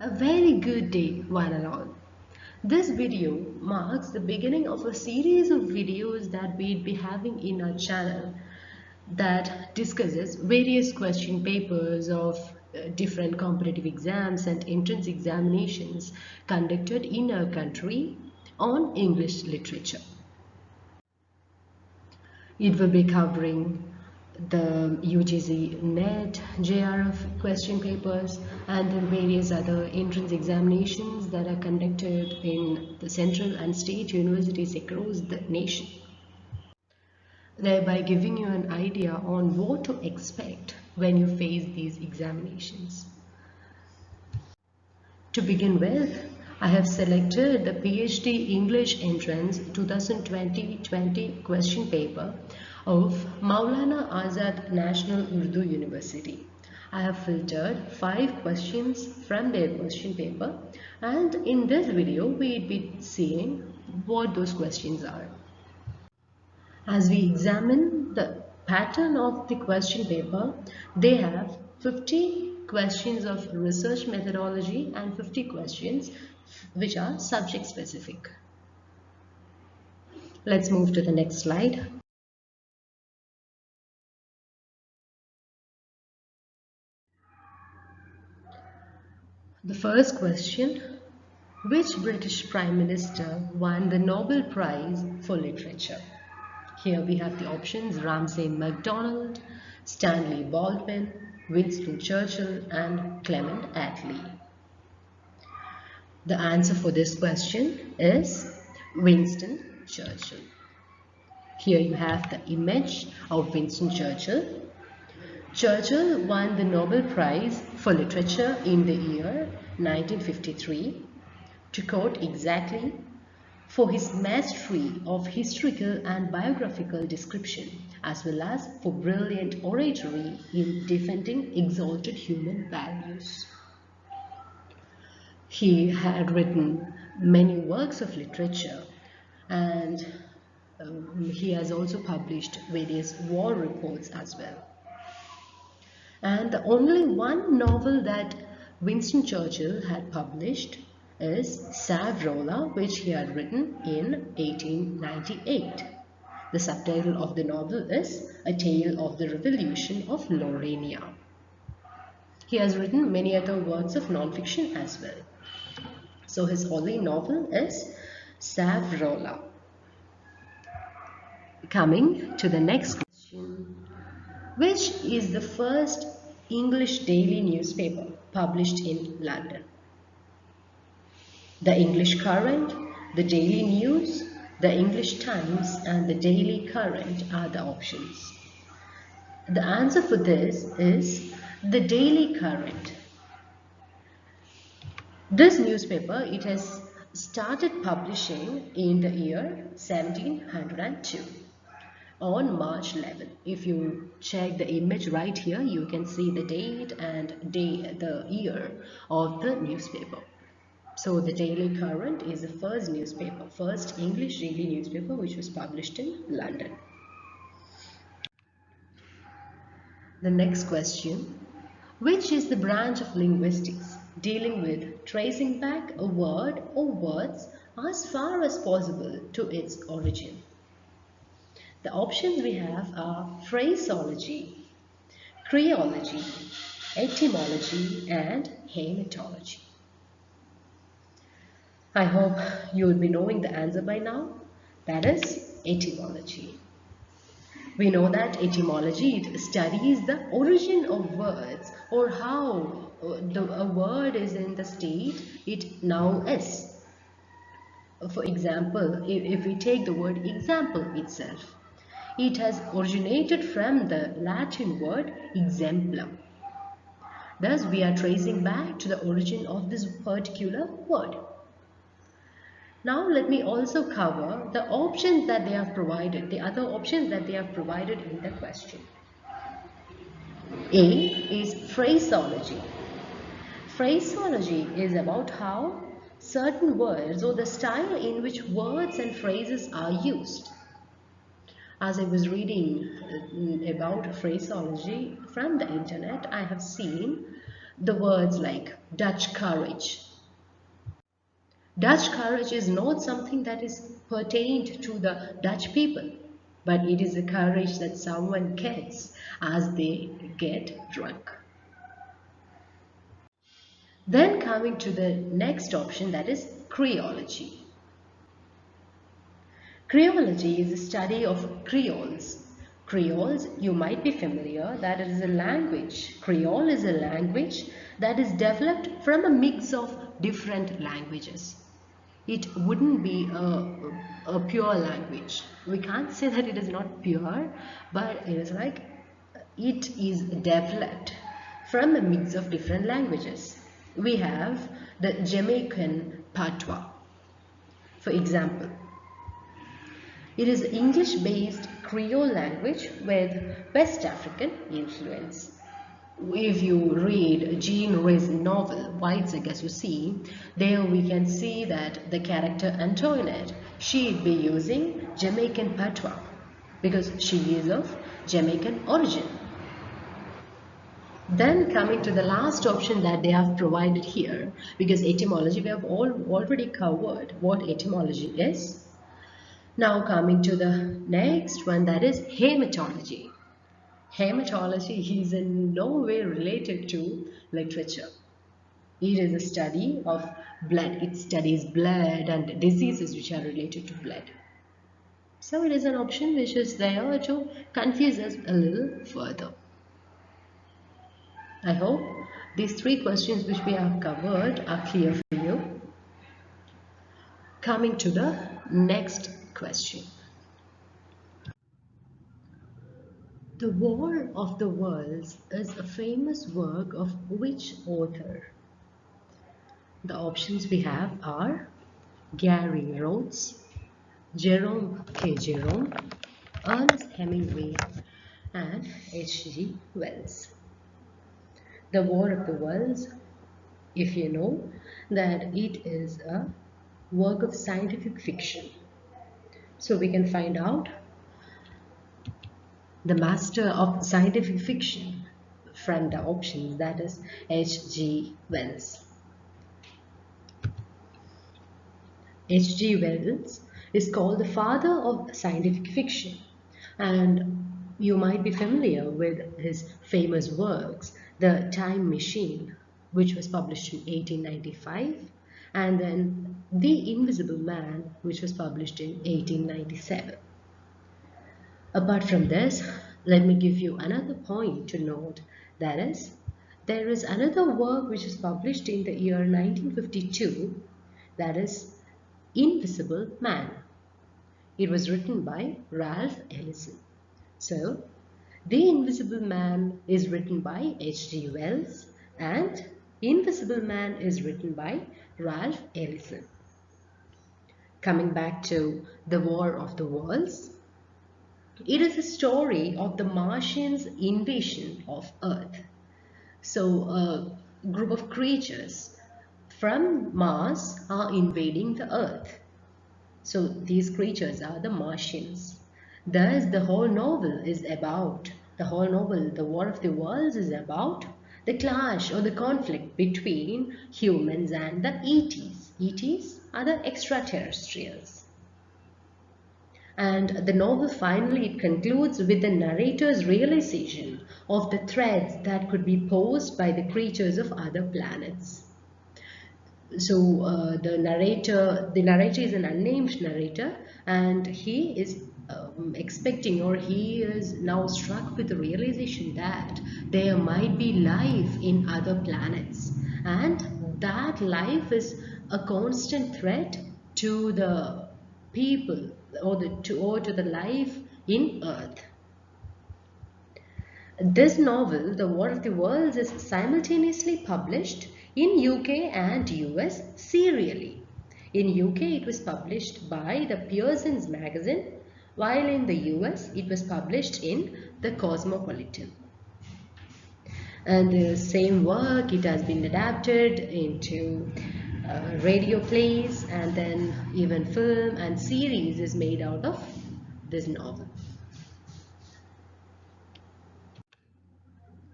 A very good day, one and all. This video marks the beginning of a series of videos that we'd be having in our channel that discusses various question papers of different competitive exams and entrance examinations conducted in our country on English literature. It will be covering the UGC NET, JRF question papers and then various other entrance examinations that are conducted in the central and state universities across the nation, thereby giving you an idea on what to expect when you face these examinations. To begin with, I have selected the PhD English Entrance 2020 question paper of Maulana Azad National Urdu University. I have filtered 5 questions from their question paper, and in this video we will be seeing what those questions are. As we examine the pattern of the question paper, they have 50 questions of research methodology and 50 questions which are subject specific. Let's move to the next slide. The first question: which British Prime Minister won the Nobel Prize for Literature? Here we have the options: Ramsay MacDonald, Stanley Baldwin, Winston Churchill and Clement Attlee. The answer for this question is Winston Churchill. Here you have the image of Winston Churchill. Churchill won the Nobel Prize for Literature in the year 1953, to quote exactly, for his mastery of historical and biographical description, as well as for brilliant oratory in defending exalted human values. He had written many works of literature, and he has also published various war reports as well. And the only one novel that Winston Churchill had published is Savrola, which he had written in 1898. The subtitle of the novel is A Tale of the Revolution of Laurania. He has written many other works of non-fiction as well. So his only novel is Savrola. Coming to the next question: which is the first English daily newspaper published in London? The English Courant, the Daily News, the English Times and the Daily Courant are the options. The answer for this is the Daily Courant. This newspaper, it has started publishing in the year 1702 on March 11. If you check the image right here, you can see the date and the year of the newspaper. So the Daily Courant is the first newspaper, first English daily newspaper which was published in London. The next question: which is the branch of linguistics dealing with tracing back a word or words as far as possible to its origin? The options we have are phraseology, creology, etymology and haematology. I hope you will be knowing the answer by now. That is etymology. We know that etymology, it studies the origin of words, or how a word is in the state it now is. For example, if we take the word example itself, it has originated from the Latin word exemplum. Thus, we are tracing back to the origin of this particular word. Now, let me also cover the options that they have provided, the other options that they have provided in the question. A is phraseology. Phraseology is about how certain words or the style in which words and phrases are used. As I was reading about phraseology from the internet, I have seen The words like Dutch courage. Dutch courage is not something that is pertained to the Dutch people, but it is a courage that someone gets as they get drunk. Then coming to the next option, that is Creology. Creology is the study of Creoles. Creoles, you might be familiar, that it is a language. Creole is a language that is developed from a mix of different languages. It wouldn't be a pure language. We can't say that it is not pure, but it is like it is developed from a mix of different languages. We have the Jamaican patois. For example, it is English-based Creole language with West African influence. If you read Jean Rey's novel, Whites Against You See, there we can see that the character Antoinette, she'd be using Jamaican patois because she is of Jamaican origin. Then coming to the last option that they have provided here, because etymology, we have already covered what etymology is. Now coming to the next one, that is hematology. Hematology is in no way related to literature. It is a study of blood. It studies blood and diseases which are related to blood. So it is an option which is there to confuse us a little further. I hope these three questions which we have covered are clear for you. Coming to the next question. The War of the Worlds is a famous work of which author? The options we have are Gary Rhodes, Jerome K. Jerome, Ernest Hemingway, and H.G. Wells. The War of the Worlds, if you know, that it is a work of scientific fiction. So we can find out the master of scientific fiction from the options, that is H.G. Wells. H.G. Wells is called the father of scientific fiction, and you might be familiar with his famous works, The Time Machine, which was published in 1895, and then The Invisible Man, which was published in 1897. Apart from this, let me give you another point to note, that is, there is another work which was published in the year 1952, that is Invisible Man. It was written by Ralph Ellison. So, The Invisible Man is written by H.G. Wells and Invisible Man is written by Ralph Ellison. Coming back to The War of the Worlds, it is a story of the Martians' invasion of Earth. So, a group of creatures from Mars are invading the Earth. So, these creatures are the Martians. Thus, the whole novel, The War of the Worlds, is about the clash or the conflict between humans and the ETs. ETs are the extraterrestrials. And the novel finally concludes with the narrator's realization of the threats that could be posed by the creatures of other planets. So the narrator is an unnamed narrator, and he is expecting, or he is now struck with the realization that there might be life in other planets, and that life is a constant threat to the people or to the life in Earth. This novel, The War of the Worlds, is simultaneously published in UK and US serially. In UK, it was published by the Pearson's magazine, while in the US, it was published in the Cosmopolitan. And the same work, it has been adapted into radio plays, and then even film and series is made out of this novel.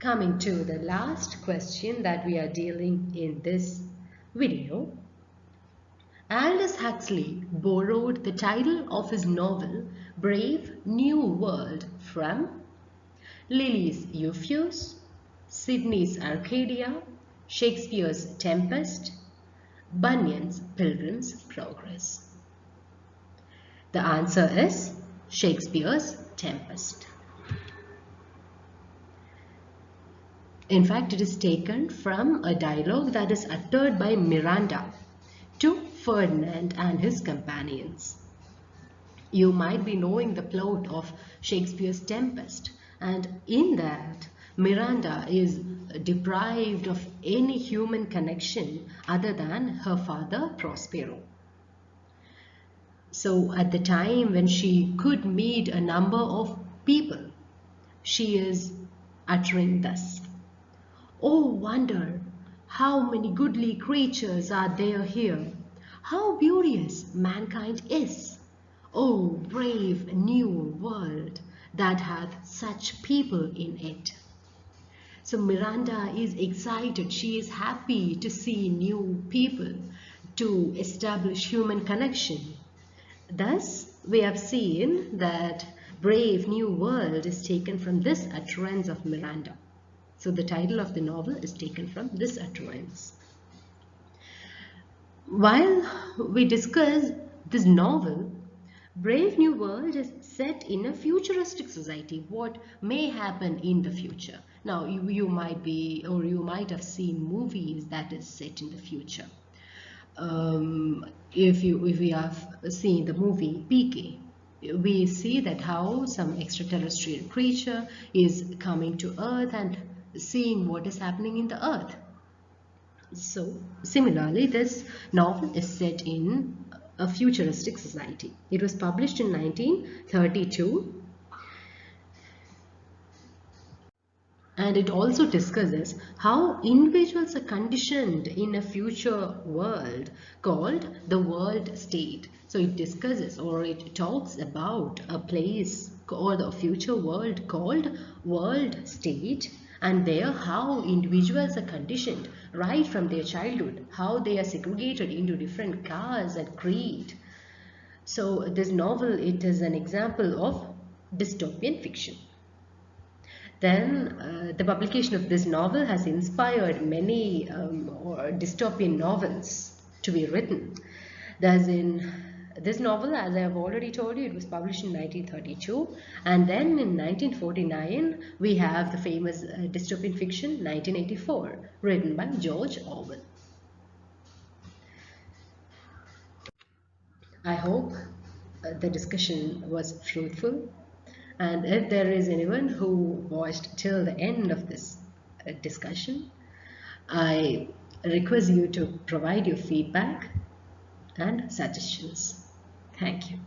Coming to the last question that we are dealing in this video. Aldous Huxley borrowed the title of his novel Brave New World from Lilly's Euphues, Sidney's Arcadia, Shakespeare's Tempest, Bunyan's Pilgrim's Progress. The answer is Shakespeare's Tempest. In fact, it is taken from a dialogue that is uttered by Miranda to Ferdinand and his companions. You might be knowing the plot of Shakespeare's Tempest, and in that, Miranda is deprived of any human connection other than her father Prospero. So at the time when she could meet a number of people, she is uttering thus: "Oh wonder, how many goodly creatures are there here! How beauteous mankind is! Oh brave new world that hath such people in it!" So Miranda is excited, she is happy to see new people, to establish human connection. Thus, we have seen that Brave New World is taken from this utterance of Miranda. So the title of the novel is taken from this utterance. While we discuss this novel, Brave New World is set in a futuristic society. What may happen in the future? Now, you might be, or you might have seen movies that is set in the future. If we have seen the movie PK, we see that how some extraterrestrial creature is coming to Earth and seeing what is happening in the Earth. So similarly, this novel is set in a futuristic society. It was published in 1932, and it also discusses how individuals are conditioned in a future world called the world state. So it discusses, or it talks about a place or the future world called world state, and there how individuals are conditioned right from their childhood, how they are segregated into different castes and creed. So this novel, it is an example of dystopian fiction. Then the publication of this novel has inspired many dystopian novels to be written. Thus in this novel, as I have already told you, it was published in 1932, and then in 1949 we have the famous dystopian fiction 1984, written by George Orwell. I hope the discussion was fruitful. And if there is anyone who watched till the end of this discussion, I request you to provide your feedback and suggestions. Thank you.